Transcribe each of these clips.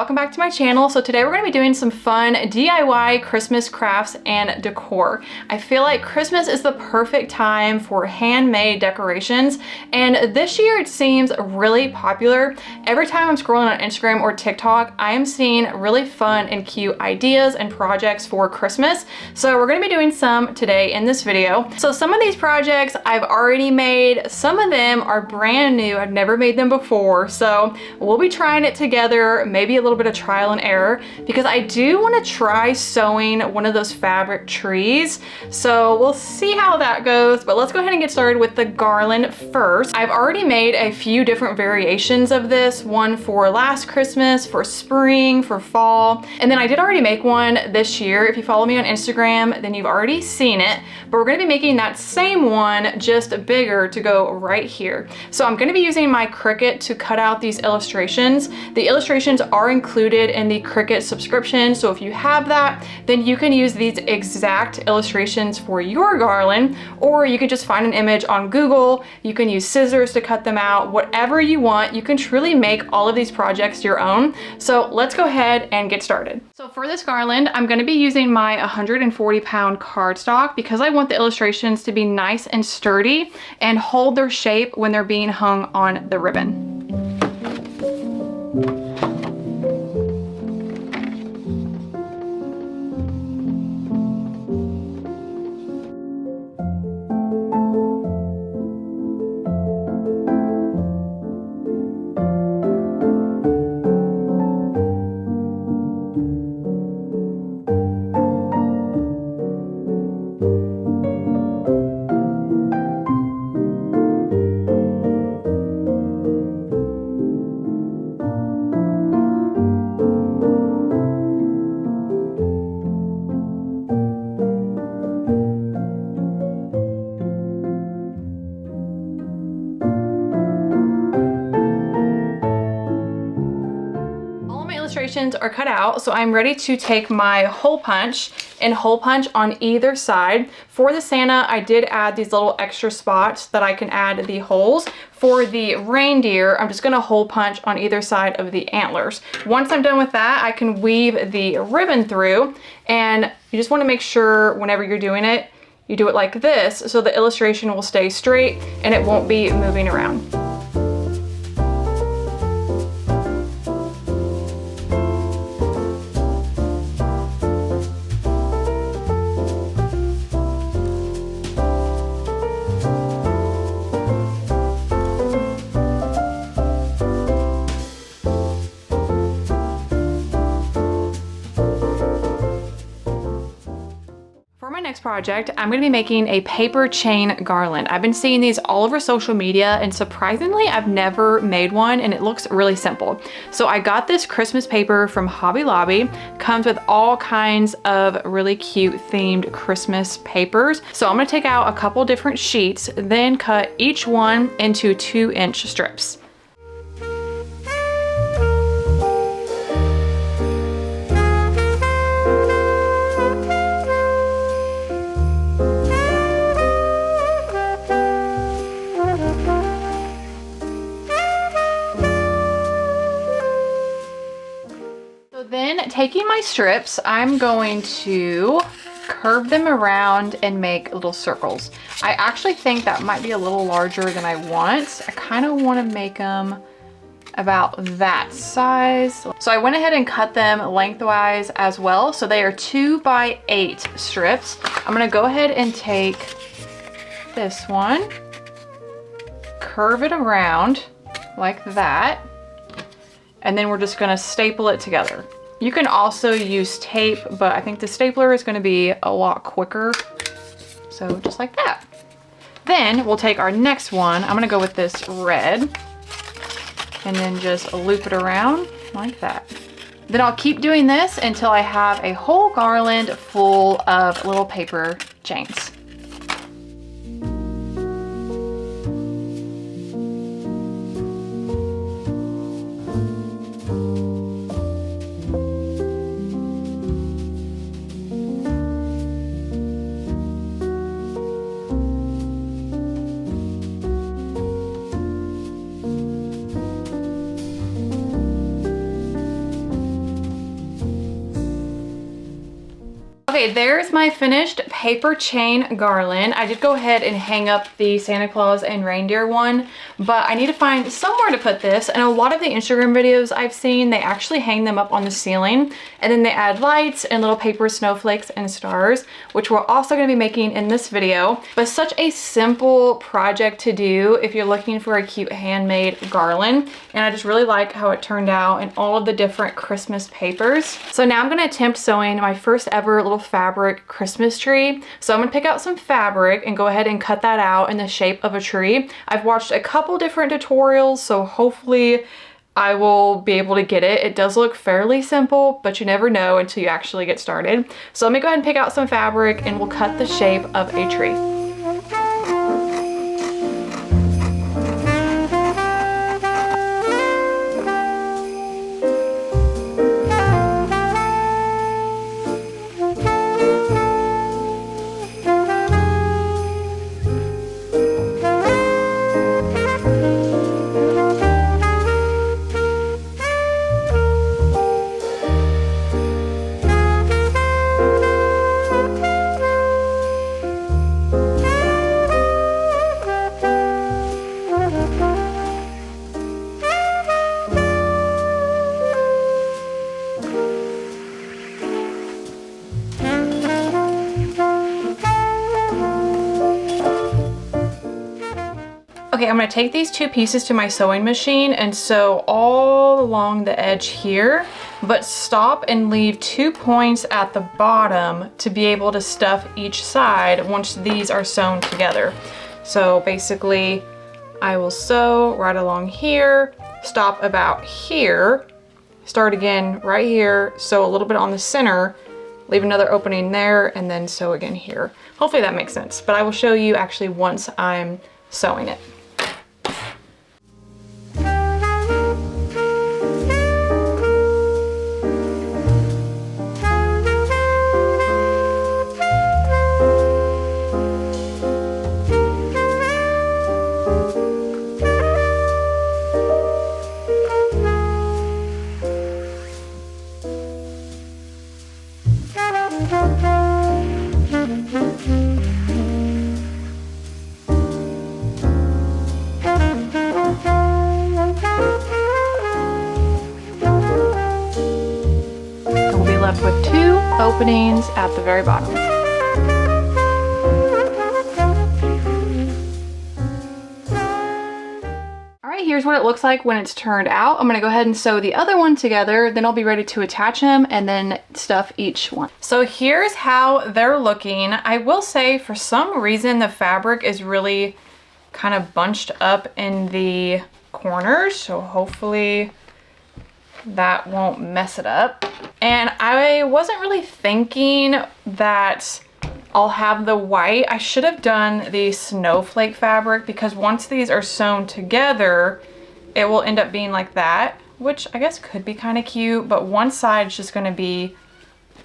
welcome back to my channel. So today we're going to be doing some fun DIY Christmas crafts and decor. I feel like Christmas is the perfect time for handmade decorations, and this year it seems really popular. Every time I'm scrolling on Instagram or TikTok, I am seeing really fun and cute ideas and projects for Christmas. So we're going to be doing some today in this video. So some of these projects I've already made, some of them are brand new. I've never made them before. So we'll be trying it together, maybe a little bit of trial and error, because I do want to try sewing one of those fabric trees. So we'll see how that goes, but let's go ahead and get started with the garland first. I've already made a few different variations of this, one for last Christmas, for spring, for fall, and then I did already make one this year. If you follow me on Instagram, then you've already seen it, but we're going to be making that same one just bigger to go right here. So I'm going to be using my Cricut to cut out these illustrations. The illustrations are included in the Cricut subscription, so if you have that, then you can use these exact illustrations for your garland, or you can just find an image on Google. You can use scissors to cut them out, whatever you want. You can truly make all of these projects your own. So let's go ahead and get started. So for this garland, I'm going to be using my 140-pound cardstock because I want the illustrations to be nice and sturdy and hold their shape when they're being hung on the ribbon. Are cut out, so I'm ready to take my hole punch and hole punch on either side. For the Santa, I did add these little extra spots that I can add the holes. For the reindeer, I'm just gonna hole punch on either side of the antlers. Once I'm done with that, I can weave the ribbon through, and you just want to make sure whenever you're doing it, you do it like this so the illustration will stay straight and it won't be moving around. Next project, I'm going to be making a paper chain garland. I've been seeing these all over social media, and surprisingly I've never made one, and it looks really simple. So I got this Christmas paper from Hobby Lobby. Comes with all kinds of really cute themed Christmas papers. So I'm going to take out a couple different sheets, then cut each one into 2-inch strips. Taking my strips, I'm going to curve them around and make little circles. I actually think that might be a little larger than I want. I kind of want to make them about that size. So I went ahead and cut them lengthwise as well. So they are 2 by 8 strips. I'm going to go ahead and take this one, curve it around like that, and then we're just going to staple it together. You can also use tape, but I think the stapler is going to be a lot quicker. So just like that. Then we'll take our next one. I'm going to go with this red and then just loop it around like that. Then I'll keep doing this until I have a whole garland full of little paper chains. Okay, there's my finished paper chain garland. I did go ahead and hang up the Santa Claus and reindeer one, but I need to find somewhere to put this. And a lot of the Instagram videos I've seen, they actually hang them up on the ceiling, and then they add lights and little paper snowflakes and stars, which we're also going to be making in this video. But such a simple project to do if you're looking for a cute handmade garland. And I just really like how it turned out in all of the different Christmas papers. So now I'm going to attempt sewing my first ever little fabric Christmas tree. So I'm gonna pick out some fabric and go ahead and cut that out in the shape of a tree. I've watched a couple different tutorials, so hopefully I will be able to get it. It does look fairly simple, but you never know until you actually get started. So let me go ahead and pick out some fabric and we'll cut the shape of a tree. Okay, I'm gonna take these two pieces to my sewing machine and sew all along the edge here, but stop and leave 2 points at the bottom to be able to stuff each side once these are sewn together. So basically, I will sew right along here, stop about here, start again right here, sew a little bit on the center, leave another opening there, and then sew again here. Hopefully that makes sense, but I will show you actually once I'm sewing it. Left with 2 openings at the very bottom. All right, here's what it looks like when it's turned out. I'm gonna go ahead and sew the other one together, then I'll be ready to attach them and then stuff each one. So here's how they're looking. I will say for some reason the fabric is really kind of bunched up in the corners, so hopefully that won't mess it up. And I wasn't really thinking that I'll have the white. I should have done the snowflake fabric because once these are sewn together, it will end up being like that, which I guess could be kind of cute, but one side's just gonna be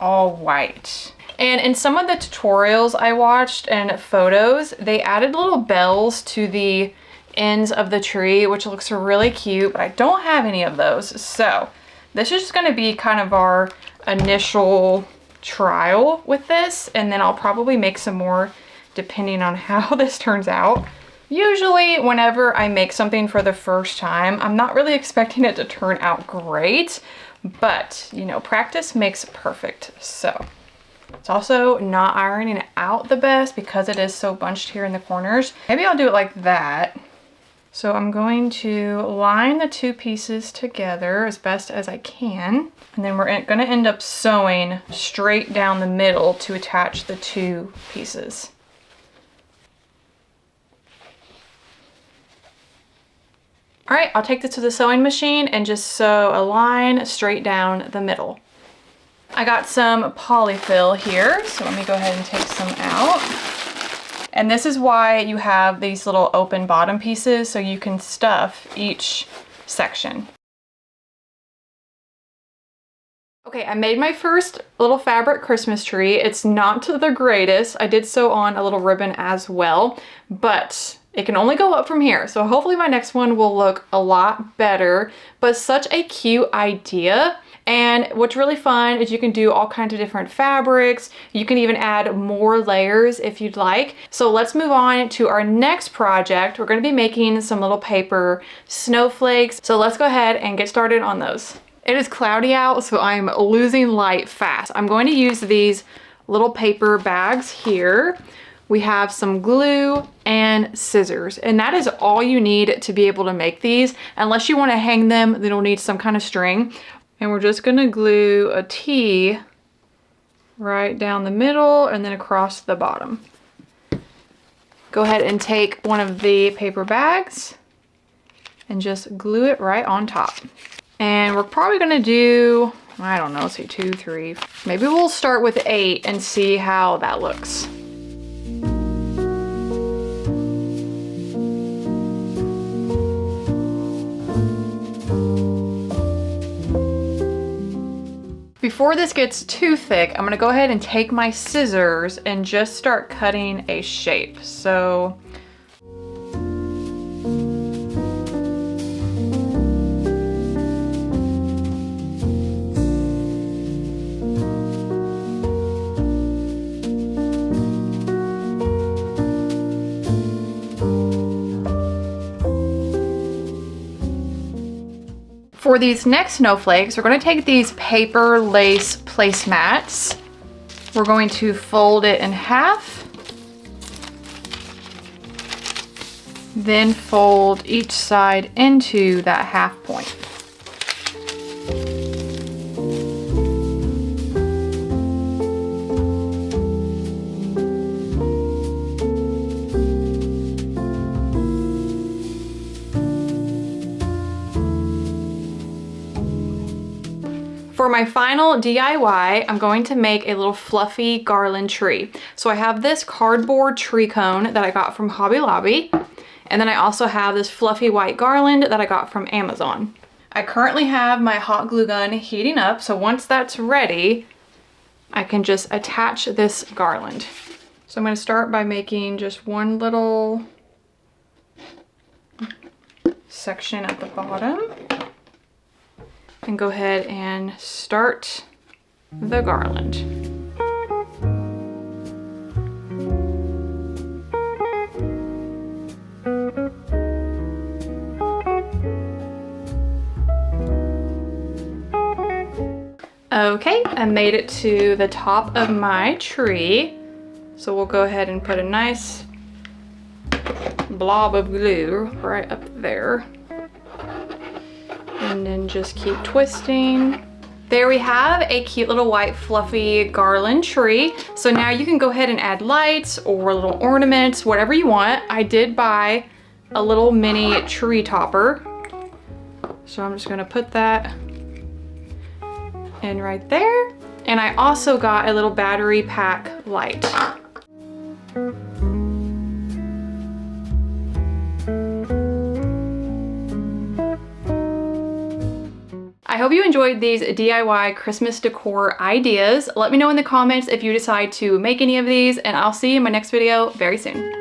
all white. And in some of the tutorials I watched and photos, they added little bells to the ends of the tree, which looks really cute, but I don't have any of those. So this is just gonna be kind of our initial trial with this, and then I'll probably make some more depending on how this turns out. Usually whenever I make something for the first time, I'm not really expecting it to turn out great, but you know, practice makes perfect. So it's also not ironing out the best because it is so bunched here in the corners. Maybe I'll do it like that. So I'm going to line the 2 pieces together as best as I can. And then we're gonna end up sewing straight down the middle to attach the 2 pieces. All right, I'll take this to the sewing machine and just sew a line straight down the middle. I got some polyfill here, so let me go ahead and take some out. And this is why you have these little open bottom pieces, so you can stuff each section. Okay, I made my first little fabric Christmas tree. It's not the greatest. I did sew on a little ribbon as well, but it can only go up from here. So hopefully my next one will look a lot better, but such a cute idea. And what's really fun is you can do all kinds of different fabrics. You can even add more layers if you'd like. So let's move on to our next project. We're going to be making some little paper snowflakes. So let's go ahead and get started on those. It is cloudy out, so I'm losing light fast. I'm going to use these little paper bags here. We have some glue and scissors, and that is all you need to be able to make these. Unless you want to hang them, then you'll need some kind of string. And we're just gonna glue a T right down the middle and then across the bottom. Go ahead and take one of the paper bags and just glue it right on top. And we're probably gonna do, I don't know, let's see, 2, 3, maybe we'll start with 8 and see how that looks. Before this gets too thick, I'm gonna go ahead and take my scissors and just start cutting a shape. So for these next snowflakes, we're going to take these paper lace placemats. We're going to fold it in half, then fold each side into that half point. For my final DIY, I'm going to make a little fluffy garland tree. So I have this cardboard tree cone that I got from Hobby Lobby. And then I also have this fluffy white garland that I got from Amazon. I currently have my hot glue gun heating up. So once that's ready, I can just attach this garland. So I'm going to start by making just one little section at the bottom. And go ahead and start the garland. Okay, I made it to the top of my tree. So we'll go ahead and put a nice blob of glue right up there. And then just keep twisting. There we have a cute little white fluffy garland tree. So now you can go ahead and add lights or little ornaments, whatever you want. I did buy a little mini tree topper. So I'm just gonna put that in right there. And I also got a little battery pack light. I hope you enjoyed these DIY Christmas decor ideas. Let me know in the comments if you decide to make any of these, and I'll see you in my next video very soon.